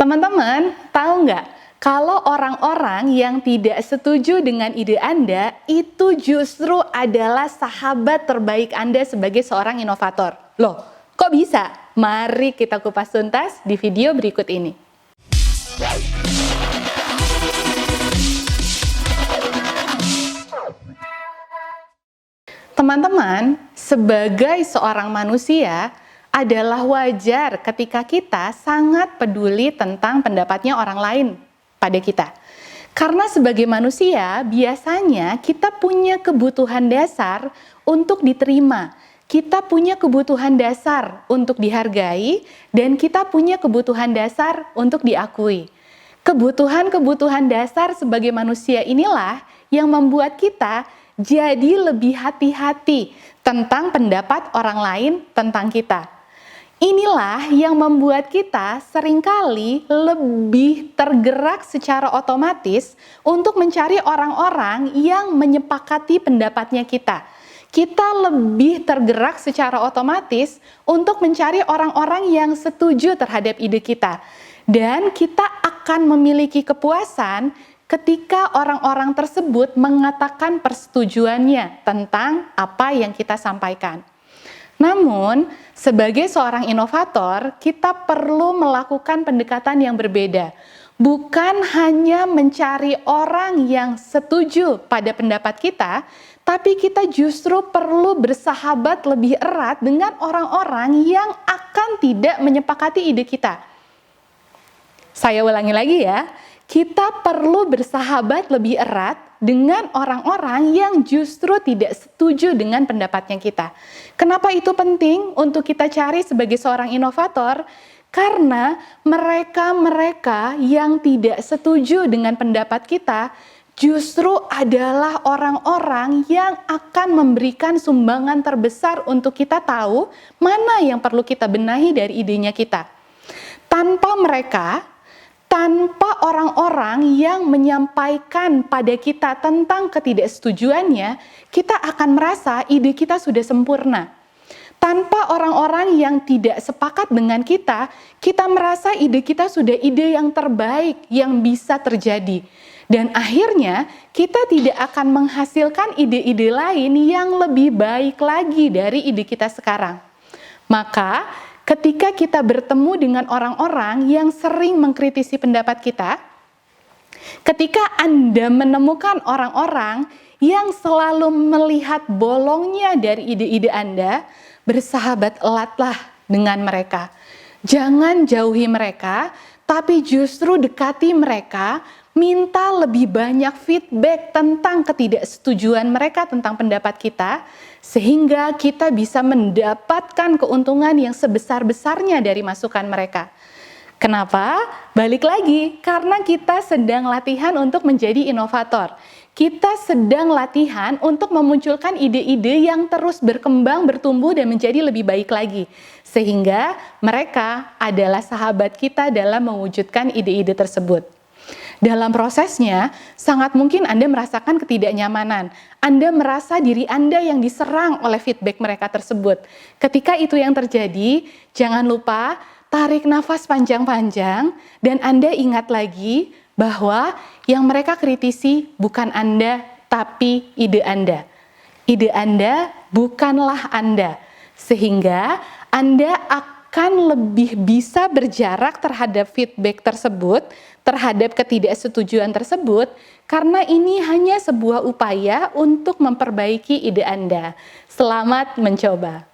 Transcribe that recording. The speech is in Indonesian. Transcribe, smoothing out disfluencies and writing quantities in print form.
Teman-teman, tahu nggak? Kalau orang-orang yang tidak setuju dengan ide Anda, itu justru adalah sahabat terbaik Anda sebagai seorang inovator. Loh, kok bisa? Mari kita kupas tuntas di video berikut ini. Teman-teman, sebagai seorang manusia, adalah wajar ketika kita sangat peduli tentang pendapatnya orang lain pada kita. Karena sebagai manusia, biasanya kita punya kebutuhan dasar untuk diterima. Kita punya kebutuhan dasar untuk dihargai, dan kita punya kebutuhan dasar untuk diakui. Kebutuhan-kebutuhan dasar sebagai manusia inilah yang membuat kita jadi lebih hati-hati tentang pendapat orang lain tentang kita. Inilah yang membuat kita seringkali lebih tergerak secara otomatis untuk mencari orang-orang yang menyepakati pendapatnya kita. Kita lebih tergerak secara otomatis untuk mencari orang-orang yang setuju terhadap ide kita. Dan kita akan memiliki kepuasan ketika orang-orang tersebut mengatakan persetujuannya tentang apa yang kita sampaikan. Namun, sebagai seorang inovator, kita perlu melakukan pendekatan yang berbeda. Bukan hanya mencari orang yang setuju pada pendapat kita, tapi kita justru perlu bersahabat lebih erat dengan orang-orang yang akan tidak menyepakati ide kita. Saya ulangi lagi ya, kita perlu bersahabat lebih erat dengan orang-orang yang justru tidak setuju dengan pendapatnya kita. Kenapa itu penting untuk kita cari sebagai seorang inovator? Karena mereka-mereka yang tidak setuju dengan pendapat kita justru adalah orang-orang yang akan memberikan sumbangan terbesar untuk kita tahu mana yang perlu kita benahi dari idenya kita. Tanpa mereka, tanpa orang-orang yang menyampaikan pada kita tentang ketidaksetujuannya, kita akan merasa ide kita sudah sempurna. Tanpa orang-orang yang tidak sepakat dengan kita merasa ide kita sudah ide yang terbaik yang bisa terjadi. Dan akhirnya kita tidak akan menghasilkan ide-ide lain yang lebih baik lagi dari ide kita sekarang. Maka, ketika kita bertemu dengan orang-orang yang sering mengkritisi pendapat kita, ketika Anda menemukan orang-orang yang selalu melihat bolongnya dari ide-ide Anda, bersahabat eratlah dengan mereka. Jangan jauhi mereka, tapi justru dekati mereka, minta lebih banyak feedback tentang ketidaksetujuan mereka tentang pendapat kita, sehingga kita bisa mendapatkan keuntungan yang sebesar-besarnya dari masukan mereka. Kenapa? Balik lagi, karena kita sedang latihan untuk menjadi inovator. Kita sedang latihan untuk memunculkan ide-ide yang terus berkembang, bertumbuh, dan menjadi lebih baik lagi. Sehingga mereka adalah sahabat kita dalam mewujudkan ide-ide tersebut. Dalam prosesnya, sangat mungkin Anda merasakan ketidaknyamanan. Anda merasa diri Anda yang diserang oleh feedback mereka tersebut. Ketika itu yang terjadi, jangan lupa tarik nafas panjang-panjang dan Anda ingat lagi bahwa yang mereka kritisi bukan Anda, tapi ide Anda. Ide Anda bukanlah Anda. Sehingga Anda akan lebih bisa berjarak terhadap feedback tersebut, terhadap ketidaksetujuan tersebut, karena ini hanya sebuah upaya untuk memperbaiki ide Anda. Selamat mencoba.